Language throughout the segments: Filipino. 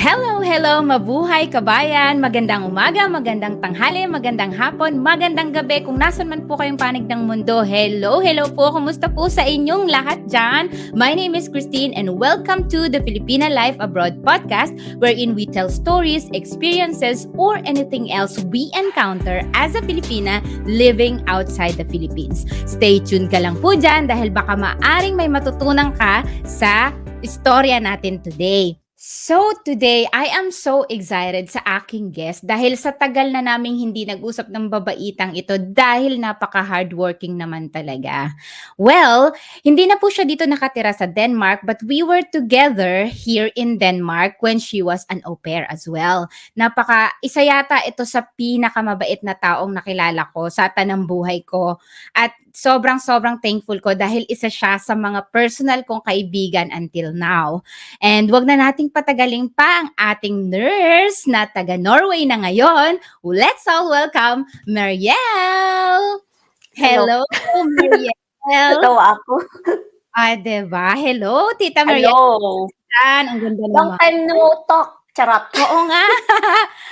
Hello, hello, mabuhay kabayan! Magandang umaga, magandang tanghali, magandang hapon, magandang gabi kung nasan man po kayong panig ng mundo. Hello, hello po, kumusta po sa inyong lahat dyan? My name is Christine and welcome to the Filipina Life Abroad podcast wherein we tell stories, experiences, or anything else we encounter as a Filipina living outside the Philippines. Stay tuned ka lang po dyan dahil baka maaring may matutunan ka sa istorya natin today. So today, I am so excited sa aking guest dahil sa tagal na naming hindi nag-usap ng babaitang ito dahil napaka-hardworking naman talaga. Well, hindi na po siya dito nakatira sa Denmark but we were together here in Denmark when she was an au pair as well. Isa yata ito sa pinakamabait na taong nakilala ko sa tanang buhay ko at sobrang thankful ko dahil isa siya sa mga personal kong kaibigan until now. And wag na nating patagalin pa ang ating nurse na taga Norway na ngayon. Let's all welcome Marielle! Hello. Hello, Marielle! Natawa ako. Diba? Hello, Tita Marielle. Hello. Ang ganda Long naman. time no talk. Charot. Oo nga.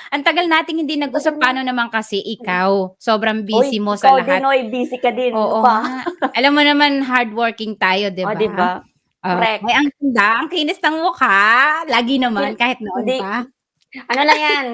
Ang tagal nating hindi nag-usap. Paano naman kasi ikaw? Sobrang busy mo sa lahat. Ikaw din, busy ka din. Oo nga. Alam mo naman, hardworking tayo, di ba? O, diba? Correct. Ay, ang ganda. Ang kinis ng mukha. Lagi naman, kahit noon Hindi. pa. Ano na yan?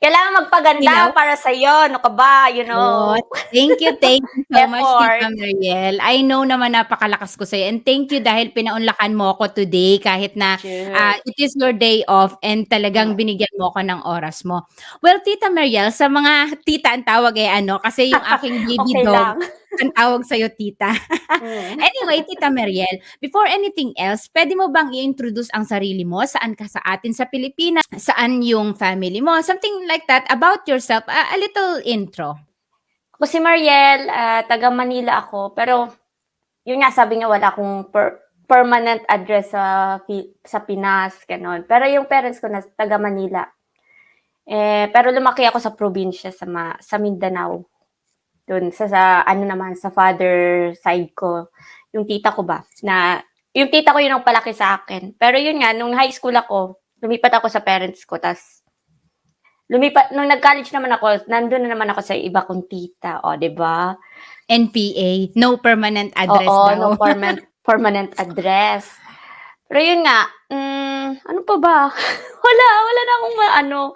Kailangan magpaganda para sa'yo. Ano ka ba? You know. Thank you so much, Effort. Tita Marielle. I know naman napakalakas ko sa'yo. And thank you dahil pinaunlakan mo ako today kahit na Sure. it is your day off and talagang binigyan mo ako ng oras mo. Well, Tita Marielle, sa mga tita ang tawag kasi yung aking baby Okay dog, lang. ang tawag sa'yo, tita. Anyway, Tita Marielle, before anything else, pwede mo bang i-introduce ang sarili mo? Saan ka sa atin sa Pilipinas? Saan yung family mo? Something like that about yourself. A little intro. Ako si Marielle, taga Manila ako. Pero, yun nga, sabi nga wala akong permanent address sa Pinas, ganon. Pero yung parents ko na taga Manila. Pero lumaki ako sa probinsya sa Mindanao. Doon sa father side ko, yung tita ko yung tita ko yun ang palaki sa akin. Pero yun nga, nung high school ako, lumipat ako sa parents ko, nung nag-college naman ako, nandun na naman ako sa iba kong tita, diba? NPA, no permanent address daw. No permanent address. Pero yun nga, ano pa ba? wala na akong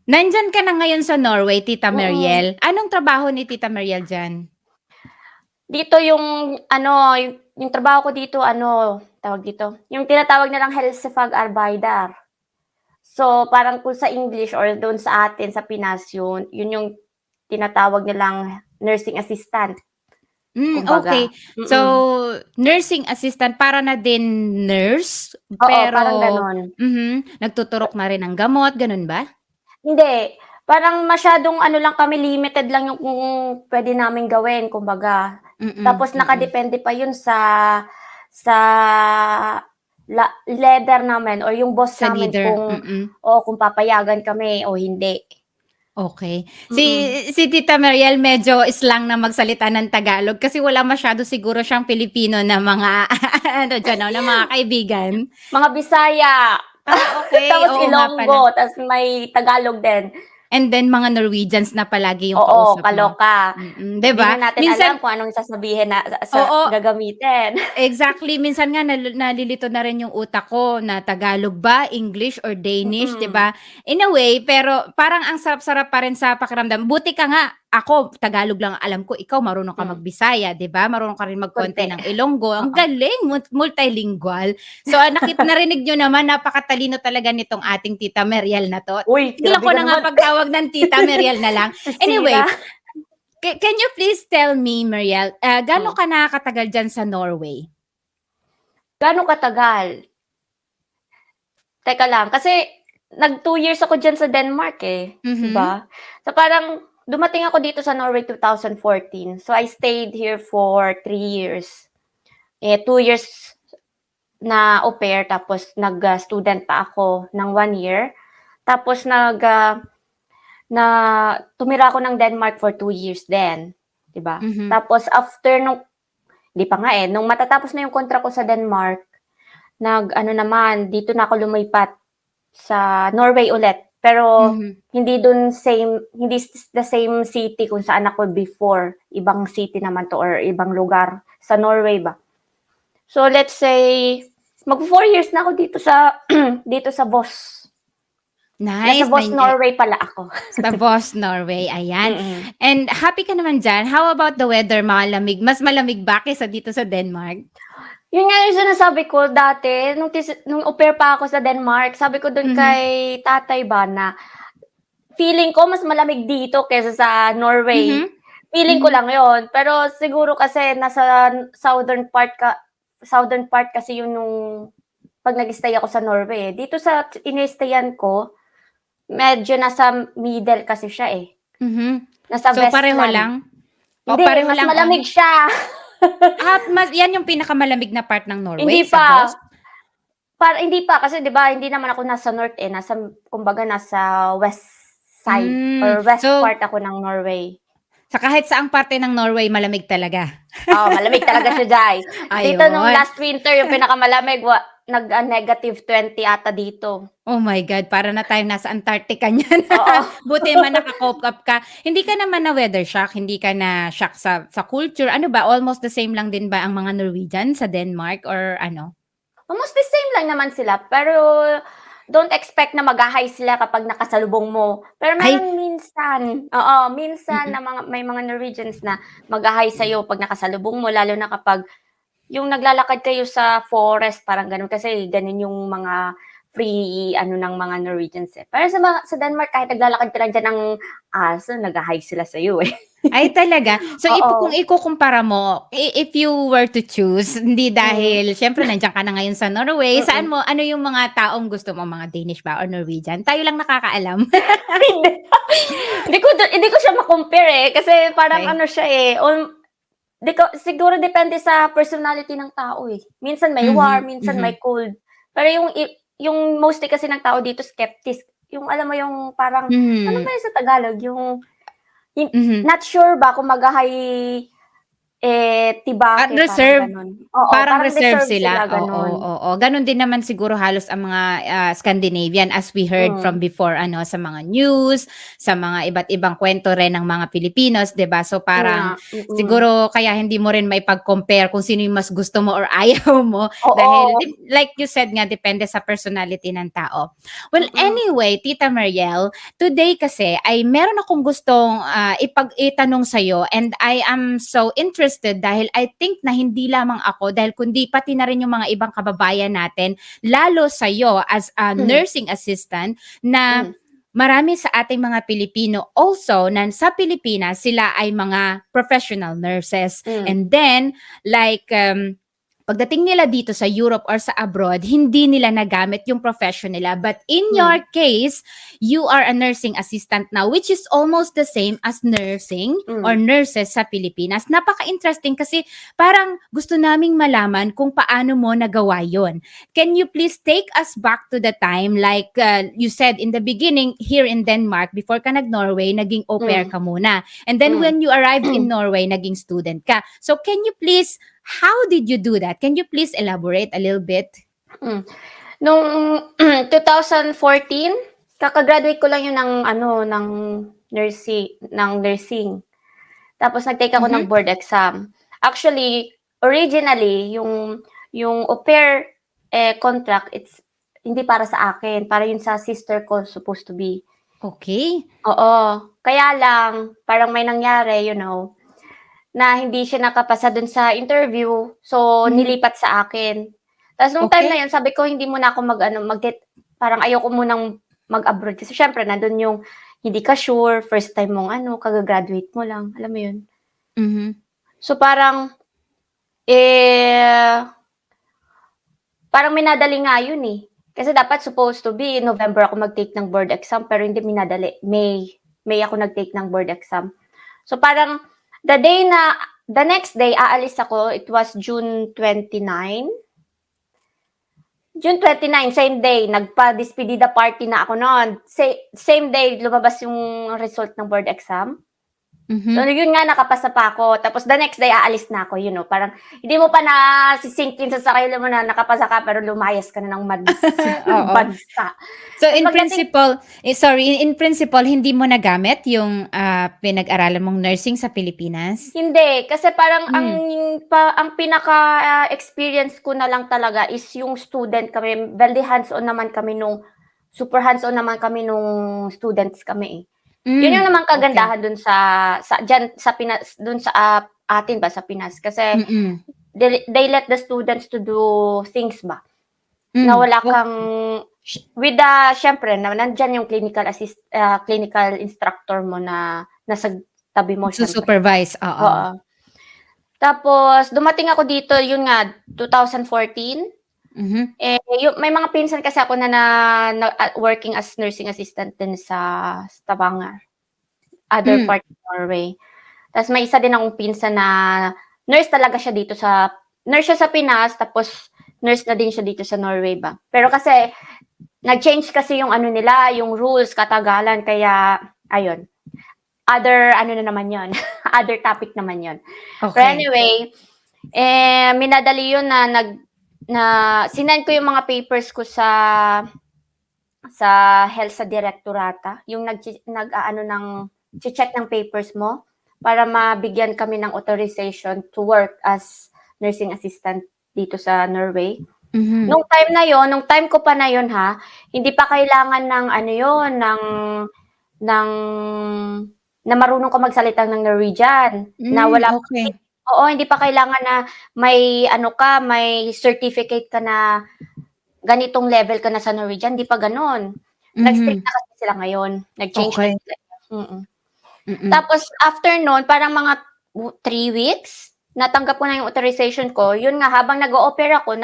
Nandyan ka na ngayon sa Norway, Tita Marielle. Anong trabaho ni Tita Marielle dyan? Dito yung trabaho ko dito, tawag dito, yung tinatawag nilang helsefag-arbeider. So, parang kung sa English or doon sa atin, sa Pinas, yun yung tinatawag nilang nursing assistant. Okay. So, nursing assistant, para na din nurse? Oo, parang ganon. Nagtuturok na rin ng gamot, ganun ba? Hindi. Parang masyadong lang kami, limited lang yung pwede namin gawin, kumbaga. Tapos nakadepende pa yun sa leader namin or yung boss Sa namin leader. kung papayagan kami o hindi. Okay. Si Tita Marielle medyo slang na magsalita ng Tagalog kasi wala masyado siguro siyang Pilipino na mga na mga kaibigan. Mga Bisaya. Okay. Tapos Oo nga pala. Ilonggo, tapos may Tagalog din. And then mga Norwegians na palagi yung kausap mo. Kaloka. Diba? Hindi na natin alam kung anong sasabihin na gagamitin. Exactly. Minsan nga nalilito na rin yung utak ko na Tagalog ba, English or Danish, diba? In a way, pero parang ang sarap-sarap pa rin sa pakiramdam. Buti ka nga, ako, Tagalog lang alam ko, ikaw marunong ka mag-Bisaya, diba? Marunong ka rin magkonte ng Ilonggo. Ang galing, multilingual. So, narinig nyo naman, napakatalino talaga nitong ating Tita Marielle na to. Uy, Tignan ko na nga pagtawag ng Tita Marielle na lang. Anyway, can you please tell me, Marielle, gaano ka nakakatagal dyan sa Norway? Gaano katagal? Teka lang, kasi nag 2 years ako dyan sa Denmark diba? So parang dumating ako dito sa Norway 2014. So I stayed here for 3 years. 2 years na au pair, tapos nag-student pa ako ng 1 year. Tapos tumira ako ng Denmark for 2 years din, 'di ba? Tapos after nung matatapos na yung kontra ko sa Denmark, nag-ano naman, dito na ako lumipat sa Norway ulit. Pero hindi the same city kung saan ako before. Ibang city naman to or ibang lugar sa Norway ba. So let's say mag 4 years na ako dito sa dito sa Voss. Nice. Nasa Voss, Norway pala ako. Sa Voss, Norway. Ayan. Mm-mm. And happy ka naman dyan. How about the weather? Malamig. Mas malamig ba kaysa dito sa Denmark? Yun nga yung sinasabi ko dati, nung au pair pa ako sa Denmark, sabi ko dun kay tatay ba na feeling ko mas malamig dito kaysa sa Norway. Feeling ko lang yon. Pero siguro kasi nasa southern part kasi yun nung pag nag-stay ako sa Norway. Dito sa in-stayan ko, medyo nasa middle kasi siya eh. Nasa So, Westland. pareho lang? O, Hindi, pareho mas lang malamig siya. yan yung pinakamalamig na part ng Norway? Hindi sa pa. Voss? Hindi pa kasi 'di ba hindi naman ako nasa north eh, kumbaga nasa west side or west So, part ako ng Norway. sa kahit saang parte ng Norway, malamig talaga. Oo, malamig talaga siya, Jai. Dito nung Ayun. last winter, yung pinakamalamig, negative 20 ata dito. Oh my God, para na tayong nasa Antarctica niyan. Oo. Buti man naka-cope up ka. Hindi ka naman na weather shock, hindi ka na shock sa culture. Ano ba, almost the same lang din ba ang mga Norwegian sa Denmark or ano? Almost the same lang naman sila, pero don't expect na mag-hi sila kapag nakasalubong mo. Pero meron minsan na may mga Norwegians na mag-hi sa'yo pag nakasalubong mo, lalo na kapag yung naglalakad kayo sa forest, parang ganun. Kasi ganun yung mga free ng mga Norwegians eh. Pero sa Denmark, kahit naglalakad ka lang dyan ng aso, nag-hi sila sa'yo eh. Ay talaga? So Oo. kung ikukumpara mo, if you were to choose, hindi dahil syempre nandiyan ka na ngayon sa Norway, saan mo ano yung mga taong gusto mo, mga Danish ba or Norwegian? Tayo lang nakakaalam. Hindi ko siya ma-compare eh kasi parang Okay. siya eh. Siguro depende sa personality ng tao eh. Minsan may warm, minsan may cold. Pero yung mostly kasi ng tao dito skeptic. Yung alam mo yung parang ano ba yun sa Tagalog? Yung not sure ba kung mag-hi tibake, Reserve. parang ganun. Oo, Parang reserve reserve sila. ganun. Oo. Ganon din naman siguro halos ang mga Scandinavian as we heard from before sa mga news, sa mga iba't ibang kwento rin ng mga Pilipinos, 'di ba? So parang siguro kaya hindi mo rin maipag-compare kung sino yung mas gusto mo or ayaw mo dahil like you said nga depende sa personality ng tao. Well, anyway, Tita Mariel, today kasi ay meron akong gustong itanong sa iyo and I am so interested dahil I think na hindi lamang ako dahil kundi pati na rin yung mga ibang kababayan natin lalo sa iyo as a nursing assistant na marami sa ating mga Pilipino also na sa Pilipinas sila ay mga professional nurses and then like pagdating nila dito sa Europe or sa abroad, hindi nila nagamit yung profession nila. But in your case, you are a nursing assistant now, which is almost the same as nursing or nurses sa Pilipinas. Napaka-interesting kasi parang gusto naming malaman kung paano mo nagawa yon. Can you please take us back to the time like you said in the beginning here in Denmark, before ka nag-Norway, naging au pair ka muna. And then when you arrived in Norway, naging student ka. So can you please how did you do that? Can you please elaborate a little bit? Nung 2014, kaka-graduate ko lang yun ng nursing. Tapos nag-take ako ng board exam. Actually, originally, yung au pair contract, it's hindi para sa akin. Para yun sa sister ko supposed to be. Okay. Oo. Kaya lang, parang may nangyari, na hindi siya nakapasa dun sa interview. So, nilipat sa akin. Tapos nung time na yun, sabi ko, hindi muna ako parang ayoko munang mag-abroad. Kasi syempre, nandun yung hindi ka sure, first time mong kagagraduate mo lang. Alam mo yun? So, parang minadali nga yun eh. Kasi dapat supposed to be, November ako mag-take ng board exam, pero hindi minadali. May ako nag-take ng board exam. So, parang, the next day, aalis ako, it was June 29. June 29, same day, nagpa-despedida party na ako noon. Same day, lumabas yung result ng board exam. Mhm. So, yun nga, nakapasa pa ako. Tapos the next day, aalis na ako, parang hindi mo pa nasisink in sa sarili mo na nakapasa ka pero lumayas ka na ng Oo. bansa. So Tapos in pagdating principle, in principle hindi mo nagamit yung, pinag-aralan mong nursing sa Pilipinas? hindi, kasi parang Hmm. ang pinaka-experience ko na lang talaga is yung student kami, very hands-on naman kami super hands-on naman kami nung students kami, eh. Yun yung naman Okey. kagandahan dun sa diyan sa Pinas, dun sa, atin ba sa Pinas kasi Mm. they let the students to do things ba, na wala O kang with siyempre na nandiyan yung clinical instructor mo na nasa tabi mo siyempre, Nagsu-supervise, oo. oo. Tapos dumating ako dito, yun nga 2014, Mhm. may mga pinsan kasi ako na working as nursing assistant din sa Stavanger, other Hmm. part of Norway. Tas may isa din akong pinsan na nurse talaga siya dito nurse siya sa Pinas tapos nurse na din siya dito sa Norway ba. Pero kasi nag-change kasi yung ano nila, yung rules katagalan kaya ayun. Other ano na naman 'yon, other topic naman 'yon. Pero Okey. anyway, minadali 'yun na sinend ko yung mga papers ko sa health sa direktorata, yung nag-aano ng che-check ng papers mo para mabigyan kami ng authorization to work as nursing assistant dito sa Norway. Mhm. Nung time ko pa na yun ha, hindi pa kailangan ng ano yun, ng na marunong ka magsalita ng Norwegian, na wala pa Okey. oo, hindi pa kailangan na may ano ka, may certificate ka na ganitong level ka na sa Norwegian, hindi pa gano'n. Nag-strict Mhm. na kasi sila ngayon, nag-change na Okey. sila, mm. Mm. Tapos after nun parang mga 3 weeks, natanggap ko na yung authorization ko, yun nga habang nag-o-au-pair ako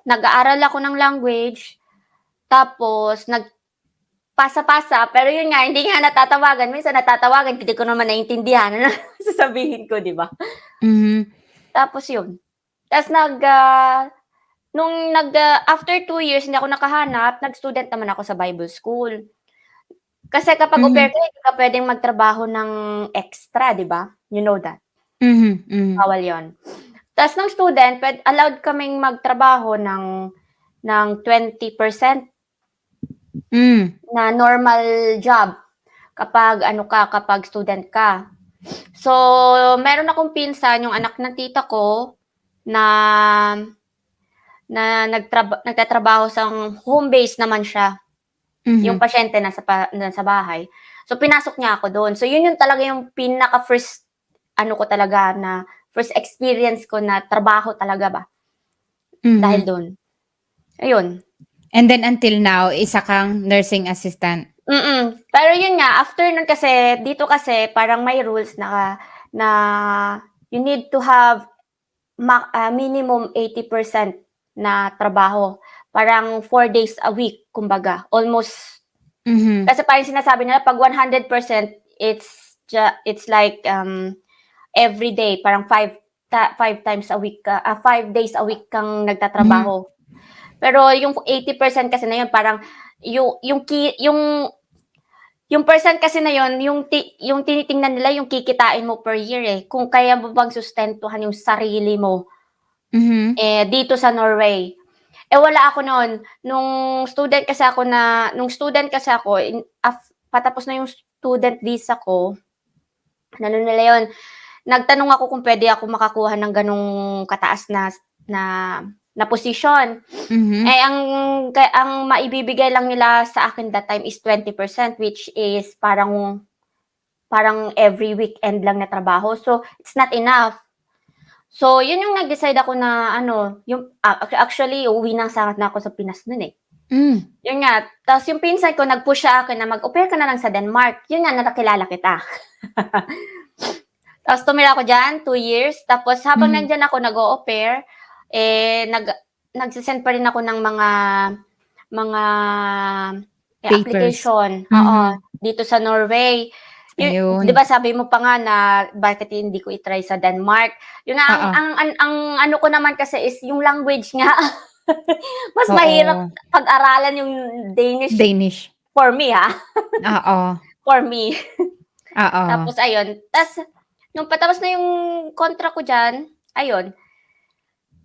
nag-aaral ako ng language, tapos nagpasa-pasa, pero yun nga hindi nga natatawagan, minsan natatawagan hindi ko naman naiintindihan ano sasabihin ko, 'di ba? Mhm. Tapos yun, ta's after 2 years hindi ako nakahanap, nag-student naman ako sa Bible school. Kasi kapag au pair Mhm. ka hindi ka puwedeng magtrabaho ng extra, 'di ba? You know that, Mhm. Mhm. bawal 'yun. Ta's nung student allowed kaming magtrabaho ng 20% Hmm. na normal job kapag ano ka, kapag student ka. So, meron akong pinsan, yung anak ng tita ko na nagtatrabaho sa home base naman siya, yung Mhm. pasyente nasa bahay. So, pinasok niya ako do'n. So, yun yung talaga yung pinaka-first ano ko talaga na first experience ko na trabaho talaga ba, dahil Mhm. do'n. Ayun, And then until now, isa kang nursing assistant? Pero yun nga, after nun kasi, dito kasi parang may rules na you need to have minimum 80% na trabaho. Parang 4 days a week kumbaga, almost Mhm. kasi parang sinasabi nila 'pag 100% it's like, every day parang 5 days a week kang Mhm. nagtatrabaho. Pero yung 80% kasi na yun parang yung yung percent kasi na yun, yung tinitingnan nila yung kikitain mo per year, eh, kung kaya mo bang sustentuhan yung sarili mo, Mhm. dito sa Norway. Eh, wala ako nun, nung student kasi ako patapos na yung student visa ko, inano nila yun, nagtanong ako kung puwede ako makakuha ng gano'ng kataas na na posisyon. Mhm. Eh, ang maibibigay lang nila sa akin that time is 20% which is parang every weekend lang na trabaho. So, it's not enough. So, yun yung nag-decide ako na ano, actually uuwi na sana ako sa Pinas nun, eh. Hmm. Yun nga, ta's yung pinsan ko nag-push sa akin na mag-au pair ka na lang sa Denmark. Yun nga, nakilala kita. Tapos tumira ako diyan 2 years, tapos habang Mhm. nandiyan ako nag-o-au pair, nagse-send pa rin ako ng mga Papers. application, oo, Mhm. dito sa Norway. 'Di Ayun. ba sabi mo pa nga na bakit hindi ko i-try sa Denmark. Yun nga Oo. ang ano ko naman kasi is yung language nga. Mas mahirap Oo. pag-aralan yung Danish Danish. for me, ha, Oo. for me. Oo. Tapos ayun, nung patapos na yung contract ko diyan, ayun,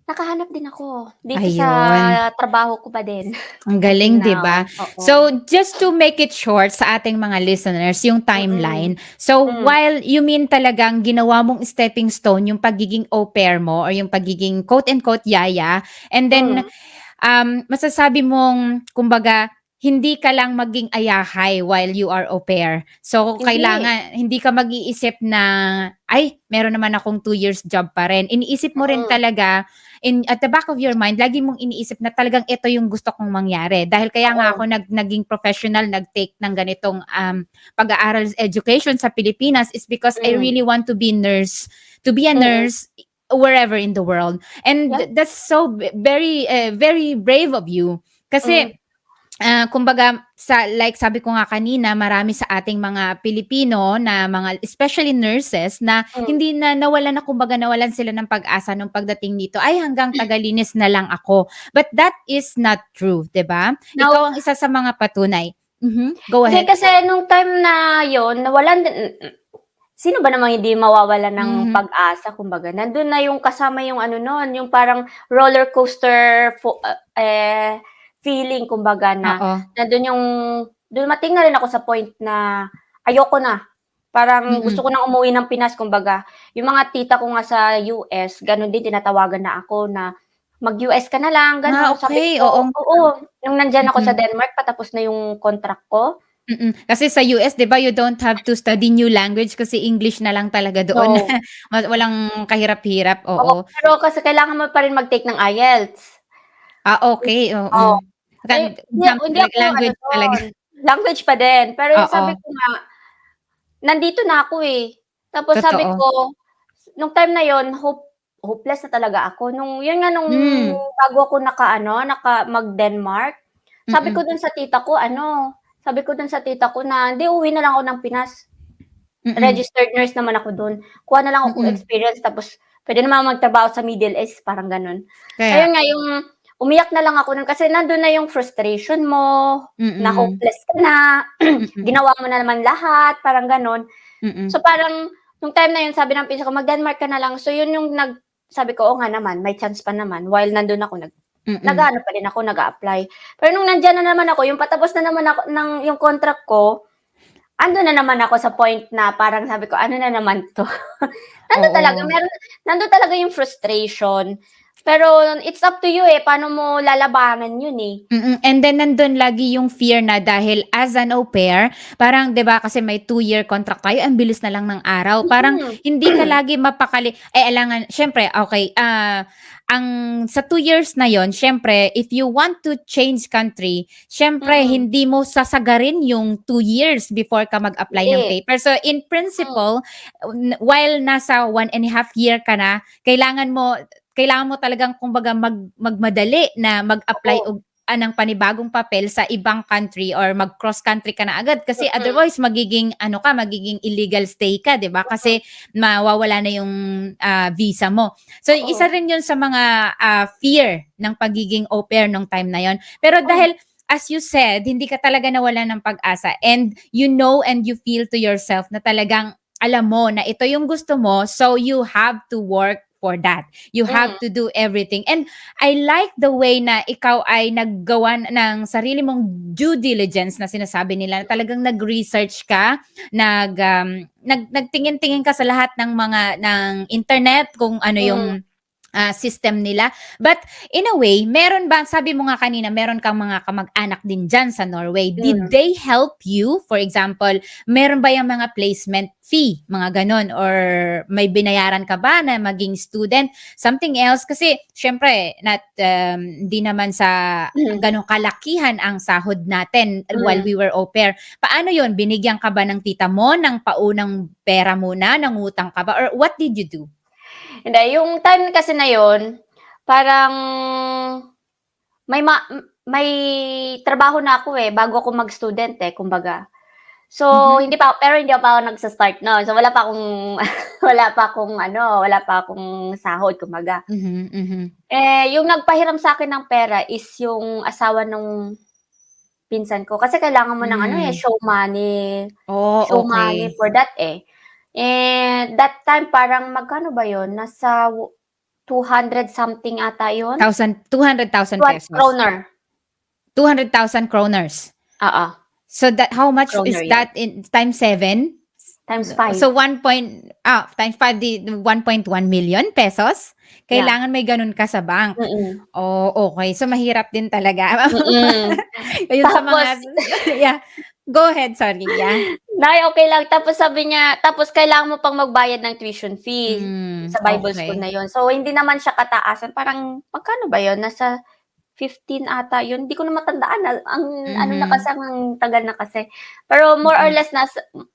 nakahanap din ako dito sa Ayun. trabaho ko pa din Ang until galing, 'di now, ba? oo. So, just to make it short sa ating mga listeners, yung Mm, timeline. So, hmm, while you mean talagang ginawa mong stepping stone yung pagiging au pair mo or yung pagiging quote and quote yaya, and then hmm, masasabi mong kumbaga hindi ka lang maging ayahay while you are au pair. So, hindi, kailangan hindi ka mag-iisip na, "Ay, meron naman akong 2 years job pa rin." Iniisip mo rin mm, talaga at the back of your mind, lagi mong iniisip na talagang ito yung gusto kong mangyari. Dahil kaya nga oo, ako naging professional, nag-take ng ganitong pag-aaral education sa Pilipinas is because I hmm, really want to be a mm, nurse wherever in the world. And yeah, that's so very very brave of you kasi hmm, kumbaga like sabi ko nga kanina, marami sa ating mga Pilipino na mga especially nurses na hmm, hindi na nawalan na kumbaga nawalan sila ng pag-asa nung pagdating dito, "Ay hanggang Tagalinis na lang ako." But that is not true, 'di ba? Ikaw now ang isa sa mga patunay. Go hindi ahead. kasi nung time na yun nawalan din sino ba namang hindi mawawalan ng Mhm, pag-asa kumbaga, nandun na yung kasama yung ano nun, yung parang roller coaster feeling kumbaga na oo. nandun yung dumating na rin ako sa point na ayoko na, parang gusto Mm. ko ng umuwi ng Pinas kumbaga. Yung mga tita ko nga sa US ganun din tinatawagan na ako na, "Mag-US ka na lang," gano'n. Sabi Okey, oo. ko oo, nung nandiyan ako sa Mm. Denmark patapos na yung contract ko. Kasi sa US 'di ba you don't have to study new language kasi English na lang talaga doon. No. Walang kahirap-hirap, Oo, oo. pero kasi kailangan mo pa rin mag-take ng IELTS. Okey, Oo, exam hindi talaga, ako ano language talaga. dun, language pa din. Pero yung Oo, sabi ko nga, nandito na ako, eh. Tapos sabi totoo. ko, nung time na yun hopeless na talaga ako. Yun nga nung Hmm, bago ako mag-Denmark, sabi ko mm, dun sa tita ko sabi ko dun sa tita ko na, "Hindi, uuwi na lang ako ng Pinas. mm, Registered nurse naman ako dun. Kuha na lang akong mm. experience tapos puwede naman ako magtrabaho sa Middle East," parang gano'n. Kaya Ayun nga, yung umiyak na lang ako nun kasi nandun na yung frustration mo, na mm, hopeless ka na, mm, ginawa mo na naman lahat, parang gano'n. mm, So, parang nung time na yun sabi ng pinsan ko, "Mag-Denmark ka na lang." So, yun yung sabi ko, "Oo nga naman, may chance pa naman." While nandun ako mm, nag-aano pa din ako, nag-a-apply. Pero nung nandiyan na naman ako, yung patapos na naman ako ng yung contract ko, andun na naman ako sa point na parang sabi ko, "Ano na naman 'to?" oo. Nandun talaga yung frustration. Pero it's up to you, eh, paano mo lalabanan yun, eh. And then nandun lagi yung fear na dahil as an au pair, parang 'di ba kasi may 2-year contract tayo, ang bilis na lang ng araw. Parang Mm. hindi ka lagi mapakali alangan siyempre okey, ang sa 2 years na yon siyempre if you want to change country, siyempre Mm, hindi mo sasagarin yung 2 years before ka mag-apply ng hindi. paper. So in Mm, principle, while nasa 1.5 year ka na, kailangan mo talagang kumbaga magmadali na mag-apply oo. ng panibagong papel sa ibang country or mag-cross country ka na agad kasi Mm, otherwise magiging illegal stay ka, 'di ba? mm, Kasi mawawala na yung visa mo. So oo. isa rin 'yun sa mga fear ng pagiging au pair nung time na 'yon. Pero Oo, dahil as you said, hindi ka talaga nawalan ng pag-asa and you know and you feel to yourself na talagang alam mo na ito yung gusto mo, so you have to work for that. You mm, have to do everything. And I like the way na ikaw ay naggawa ng sarili mong due diligence na sinasabi nila na talagang nag-research ka, nagtingin-tingin ka sa lahat ng mga ng internet kung ano yung mm, system nila. But in a way, meron ba sabi mo nga kanina meron kang mga kamag-anak din diyan sa Norway. Did hmm. they help you? For example, meron ba yung mga placement fee, mga gano'n or may binayaran ka ba na maging student? Something else kasi siyempre hindi naman sa gano'ng kalakihan ang sahod natin while Hmm. we were au pair. Paano 'yun? Binigyan ka ba ng tita mo ng paunang pera muna, nangutang ka ba or what did you do? Hindi, yung time kasi na yun, parang may trabaho na ako, eh, bago ako mag-student, eh, kumbaga. So, Mhm. hindi pa ako nagsa-start nun. So, wala pa akong wala pa akong sahod kumbaga. Mhm, mhm. Eh, yung nagpahiram sa'kin ng pera is yung asawa nung pinsan ko kasi kailangan mo ng show money. Oh, Show money okay. for that And that time parang magkano ba yun? Nasa 200 something ata yun. 200,000 pesos. Kroner. 200,000 kroners. Oo. So that how much Kroner is that in times 7? Times 5. So times 5 di 1.1 million pesos? Kailangan may ganun ka sa bank. Oh, okay. So mahirap din talaga. Ayun sa mga yeah. Go ahead, sorry. Yeah. Nay, okay lang. Tapos sabi niya, tapos kailangan mo pang magbayad ng tuition fee sa Bible school na yon. So hindi naman siya kataasan. Parang magkano ba yon? Nasa 15 ata yun. Hindi ko na matandaan. Ang ano na kasi, ang tagal na kasi. Pero more or less,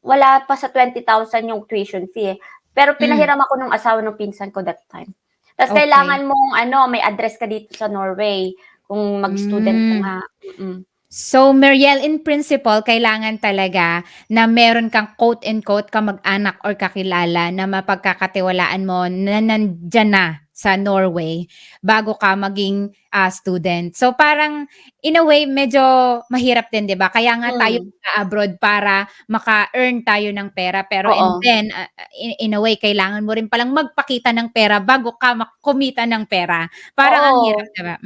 wala pa sa 20,000 yung tuition fee. Pero pinahiram ako ng asawa ng pinsan ko that time. Tapos kailangan mong may address ka dito sa Norway kung mag-student ka nga. So, Mariel, in principle, kailangan talaga na meron kang quote-unquote kamag-anak or kakilala na mapagkakatiwalaan mo na nandyan na sa Norway bago ka maging student. So, parang in a way, medyo mahirap din, di ba? Kaya nga tayo abroad para maka-earn tayo ng pera. Pero and then, in a way, kailangan mo rin palang magpakita ng pera bago ka kumita ng pera. Parang ang hirap, di ba?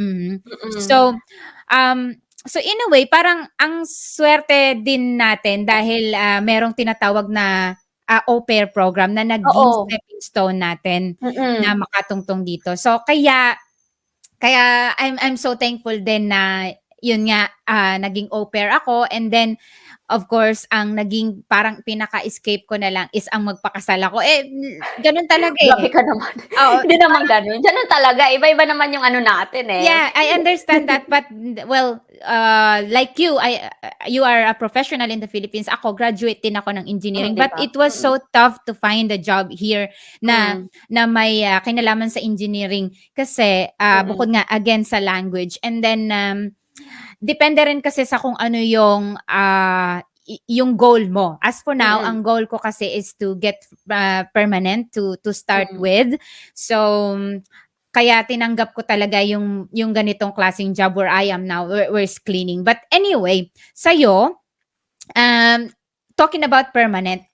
So in a way, parang ang swerte din natin dahil merong tinatawag na au pair program na naging stepping stone natin na makatungtong dito. So kaya I'm so thankful din na yun nga naging au pair ako, and then of course ang naging parang pinaka-escape ko na lang is ang magpakasal ako. Ganun talaga Grabe ka naman. Hindi naman ganun. Ganun talaga. Iba-iba naman yung ano natin Yeah, I understand that, but well, like you are a professional in the Philippines. Ako, graduate din ako ng engineering, but it was so tough to find a job here na may kinalaman sa engineering kasi bukod nga again sa language, and then depende rin kasi sa kung ano yung goal mo. As for now, ang goal ko kasi is to get permanent to start with. So kaya tinanggap ko talaga yung ganitong klaseng job where I am now, where's cleaning. But anyway, sa'yo, talking about permanent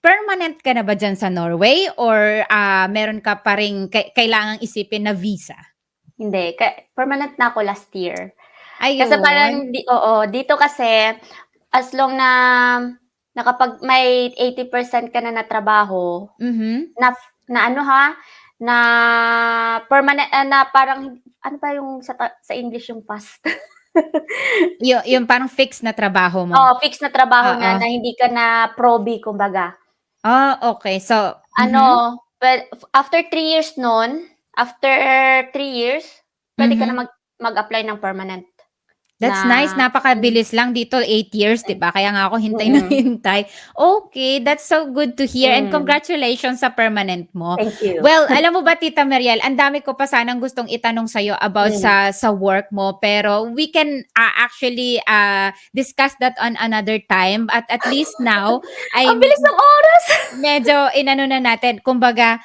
ka na ba dyan sa Norway, or meron ka pa rin kailangang isipin na visa? Hindi, permanent na ako last year. Ayun. Kasi parang dito kasi as long na nakapag may 80% ka na trabaho, na permanent, na parang ano pa yung sa English yung past. yung parang fixed na trabaho mo. Fixed na trabaho na hindi ka na proby, kumbaga. Okay. So, but after 3 years pwede ka na mag-apply ng permanent. That's nice. Napakabilis lang dito. 8 years, di ba? Kaya nga ako hintay na hintay. Okay, that's so good to hear. And congratulations sa permanent mo. Thank you. Well, alam mo ba, Tita Mariel, ang dami ko pa sanang gustong itanong sa'yo about sa work mo. Pero we can actually discuss that on another time. At least now, ang bilis ng oras! Medyo inano na natin. Kumbaga,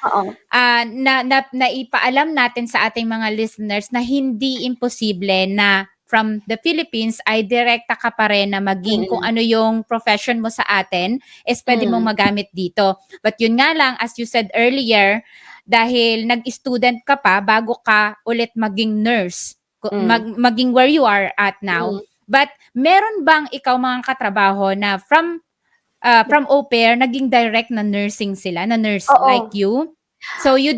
naipaalam natin sa ating mga listeners na hindi imposible na from the Philippines ay direkta ka pa rin na maging kung ano yung profession mo sa atin is pwede mong magamit dito. But yun nga lang, as you said earlier, dahil nag-student ka pa bago ka ulit maging nurse, maging where you are at now. But meron bang ikaw mga katrabaho na from au pair, naging direct na nursing sila, na nurse like you? So they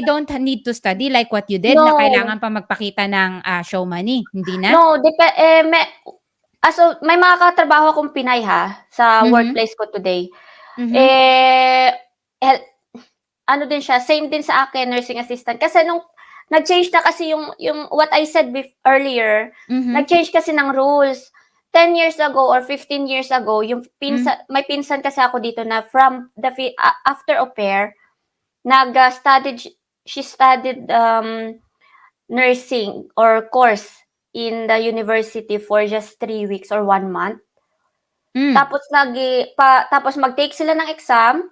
don't need to study like what you did, na kailangan pa magpakita ng show money, hindi na? No, may mga katrabaho akong Pinay sa workplace ko today. Ano din siya, same din sa akin, nursing assistant. Kasi nung nag-change na kasi yung what I said earlier, nag-change kasi ng rules. 10 years ago or 15 years ago, yung may pinsan kasi ako dito na from after au pair, she studied nursing or course in the university for just 3 weeks or 1 month. Tapos tapos mag-take sila ng exam,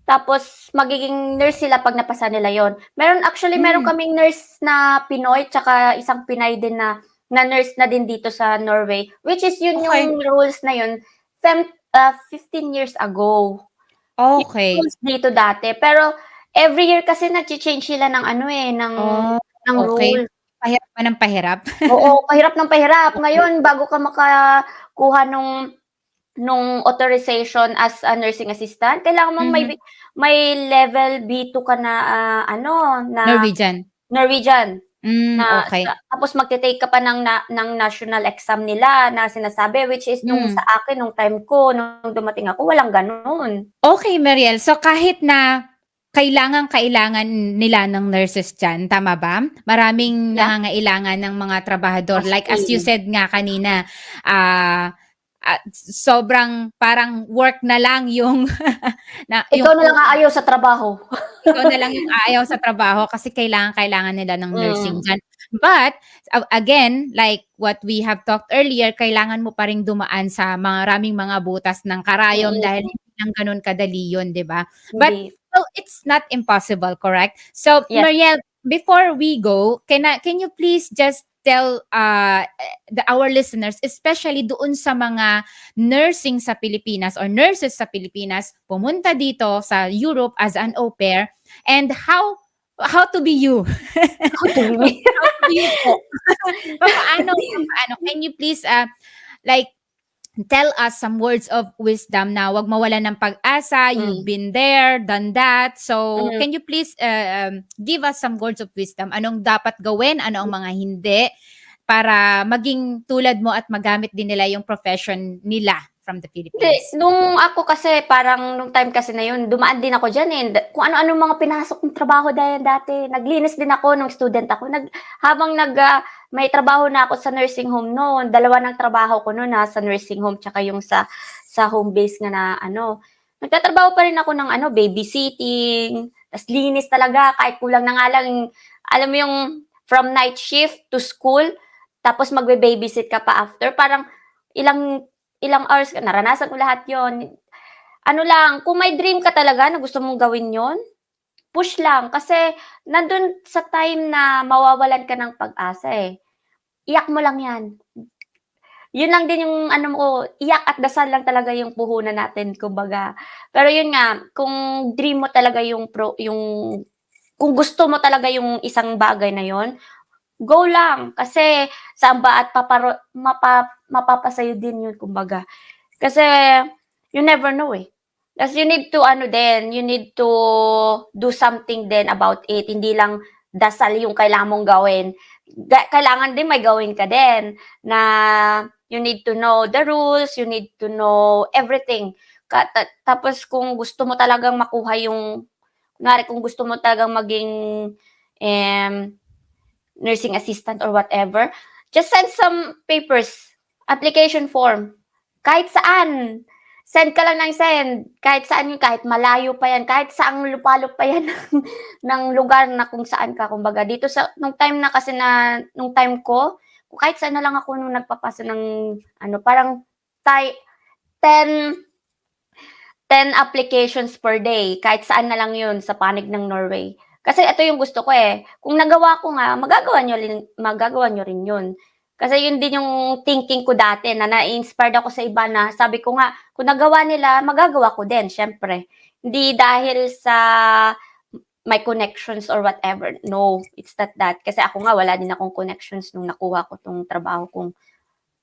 tapos magiging nurse sila pag napasa nila yon. Meron kaming nurse na Pinoy, tsaka isang Pinay din na na nurse na din dito sa Norway, which is yun Okay. yung rules na yun 15 years ago. Yung Okay. rules dito dati. Pero every year kasi nag-change sila ng Oh, ng okay. rule. Pahirap pa ng pahirap. Oo, pahirap ng pahirap. Okay. Ngayon, bago ka makakuha nung authorization as a nursing assistant, kailangan mo Mhm. may level B2 ka na na Norwegian. Norwegian Okay. tapos magte-take ka pa ng national exam nila na sinasabi, which is nung sa akin nung time ko nung dumating ako walang gano'n. Okay, Mariel. So kahit na kailangan nila ng nurses diyan, tama ba? Maraming Yeah, nangangailangan ng mga trabahador as like as you in. said nga kanina, sobrang parang work na lang yung na yung Ikaw na lang aayaw sa trabaho. ikaw na lang yung aayaw sa trabaho kasi kailangan nila ng nursing Mm, diyan. But, again, like what we have talked earlier, kailangan mo pa ring dumaan sa maraming mga butas ng karayom dahil mm, hindi lang gano'n kadali yun, 'di ba? But, hindi. well, it's not impossible, correct? So, Yes. Mariel, before we go, can you please just tell, our listeners, especially doon sa mga nursing sa Pilipinas or nurses sa Pilipinas, pumunta dito sa Europe as an au pair, and how to be you. How to be How to be you po. Papaano? Can you please, like, tell us some words of wisdom na wag mawalan ng pag-asa, you've mm, been there, done that. So, mhm. can you please, give us some words of wisdom? Anong dapat gawin, ano ang mga hindi, para maging tulad mo at magamit din nila yung profession nila from the Hindi, Philippines? nung ako kasi parang nung time kasi na yun dumaan din ako diyan, kung ano-anong mga pinasok kong trabaho dati. Naglinis din ako nung student ako, habang may trabaho na ako sa nursing home no'n, dalawa ng trabaho ko no'n, sa nursing home tsaka yung sa home base nga na nagtatrabaho pa rin ako ng babysitting, ta's linis talaga kahit kulang na nga lang, alam mo yung from night shift to school, tapos magbe-babysit ka pa after, parang ilang ilang hours naranasan ko lahat yon. Ano lang, kung may dream ka talaga na gusto mong gawin yon, push lang. Kasi nandun sa time na mawawalan ka ng pag-asa, Iyak mo lang 'yan. Yun lang din yung ano ko, iyak at dasal lang talaga yung puhunan natin kumbaga. Pero yun nga, kung dream mo talaga yung kung gusto mo talaga yung isang bagay na yon, go lang. Kasi saan ba at mapapasayo din yun kumbaga. Kasi you never know, Tas you need to ano din, you need to do something din about it. Hindi lang dasal yung kailangan mong gawin. Kailangan din may gawin ka din na you need to know the rules, you need to know everything. Tapos kung gusto mo talagang makuha yung kunwari kung gusto mo talagang maging, um, nursing assistant or whatever, just send some papers, application form, kahit saan. Send ka lang ng send, kahit saan yun, kahit malayo pa yan, kahit saang lupalop pa yan ng lugar na kung saan ka. Kumbaga dito nung time na kasi nung time ko, kahit saan na lang ako nung nagpapasa ng parang 10 10 applications per day, kahit saan na lang yun sa panig ng Norway. Kasi ito yung gusto ko, kung nagawa ko nga, magagawa niyo rin yun. Kasi yun din yung thinking ko dati na na-inspired ako sa iba na sabi ko nga, kung nagawa nila, magagawa ko din siyempre. Hindi dahil sa may connections or whatever. No, it's not that. Kasi ako nga, wala din akong connections nung nakuha ko 'tong trabaho kong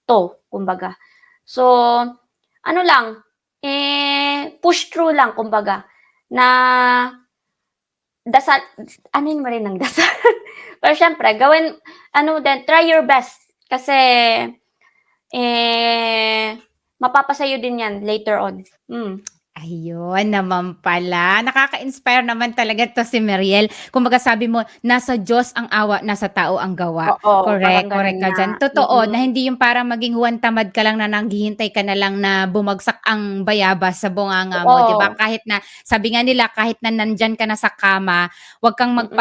'to, kumbaga. So, ano lang, push through lang kumbaga, na dasal anuhin mo rin ng dasal. Pero siyempre gawin din, try your best kasi, mapapasayo din 'yan later on. Ayun naman pala, nakaka-inspire naman talaga 'to si Mariel. Kumbaga sabi mo, nasa Diyos ang awa, nasa tao ang gawa. Oo, parang Correct, gano'n correct ka nga. diyan. Totoo na hindi yung parang maging huwad tamad ka lang na naghihintay ka na lang na bumagsak ang bayabas sa bunganga mo, 'di ba? Oo, Kahit na sabi nga nila, kahit na nandiyan ka na sa kama, 'wag kang mm,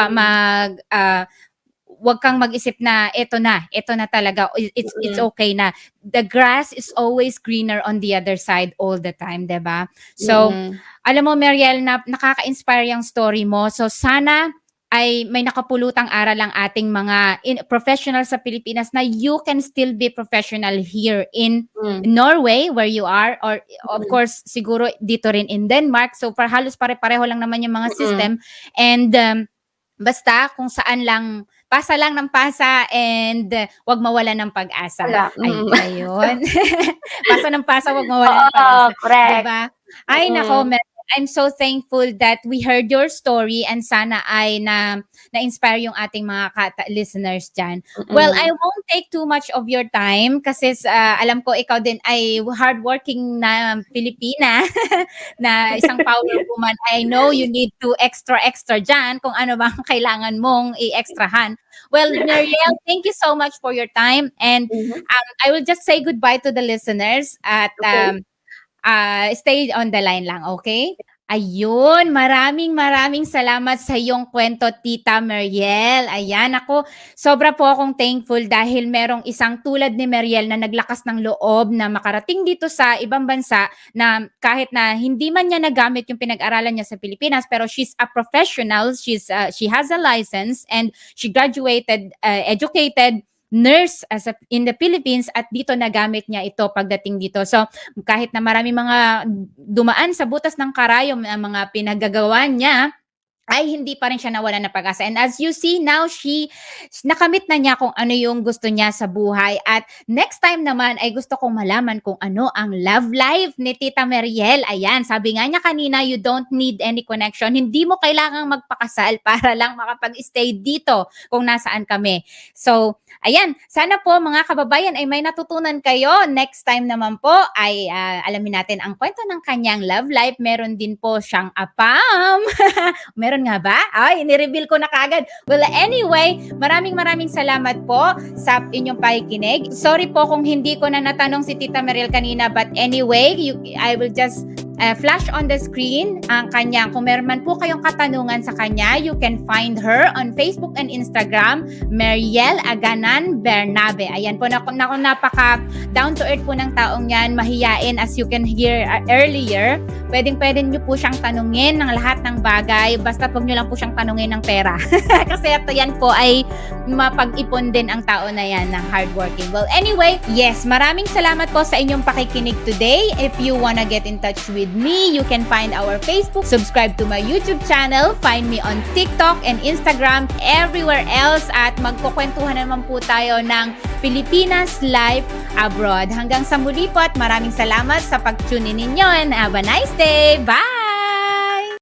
'wag kang mag-isip na eto na talaga, it's mm, okay na. The grass is always greener on the other side all the time, 'di ba? So, mm, alam mo Mariel, na nakaka-inspire yung story mo. So sana ay may nakapulutang aral ang ating mga professional sa Pilipinas na you can still be professional here in Mm. Norway where you are, or of Mm. course siguro dito rin in Denmark. So halos pare-pareho lang naman yung mga Mm. system, and basta kung saan lang, pasa lang ng pasa, and wag mawala ng pag-asa. Wala, Ayun. Pasa ng pasa, wag mawala ng Oo, pag-asa. 'Di correct. ba? Ay nako, Mm. I'm so thankful that we heard your story, and sana ay na-inspire yung ating mga listeners diyan. Well, I Mm. won't take too much of your time kasi alam ko ikaw din ay hardworking na Pilipina na isang power woman. I know you need to extra diyan kung ano bang kailangan mong i-extrahan. Well, Mariel, thank you so much for your time, and Mhm. I will just say goodbye to the listeners at Okay. stay on the line lang, okay? Ayun, maraming salamat sa iyong kwento, Tita Mariel. Ayan, ako, sobra po akong thankful dahil merong isang tulad ni Mariel na naglakas ng loob na makarating dito sa ibang bansa, na kahit na hindi man niya nagamit yung pinag-aralan niya sa Pilipinas, pero she's a professional, she has a license, and she graduated, educated nurse in the Philippines, at dito nagamit niya ito pagdating dito. So kahit na marami mga dumaan sa butas ng karayom ang mga pinagagawa niya, ay hindi pa rin siya nawalan ng pag-asa. And as you see now, nakamit na niya kung ano yung gusto niya sa buhay. At next time naman ay gusto kong malaman kung ano ang love life ni Tita Mariel. Ayan, sabi nga niya kanina, you don't need any connection. Hindi mo kailangang magpakasal para lang makapag-stay dito kung nasaan kami. So, ayan, sana po mga kababayan ay may natutunan kayo. Next time naman po ay alamin natin ang kwento ng kanyang love life. Meron din po siyang apam. Meron nga ba? Ay, ni-reveal ko na kagad. Well, anyway, maraming salamat po sa inyong pakikinig. Sorry po kung hindi ko na natanong si Tita Mariel kanina, but anyway, I will just flash on the screen ang kanyang, kung meron man po kayong katanungan sa kanya, you can find her on Facebook and Instagram, Mariel Aganan Bernabe. Ayan po, napaka down to earth po ng taong yan, mahiyain, as you can hear earlier. Pwede nyo po siyang tanungin ng lahat ng bagay, basta wag nyo lang po siyang tanungin ng pera. Kasi yan po ay mapag-ipon din ang tao na yan ng hardworking. Well, anyway, yes, maraming salamat po sa inyong pakikinig today. If you wanna get in touch with me, you can find our Facebook, subscribe to my YouTube channel, find me on TikTok and Instagram, everywhere else, at magkukwentuhan naman po tayo ng Pilipinas Life Abroad. Hanggang sa muli po, at maraming salamat sa pag-tune in ninyo, and have a nice day. Bye!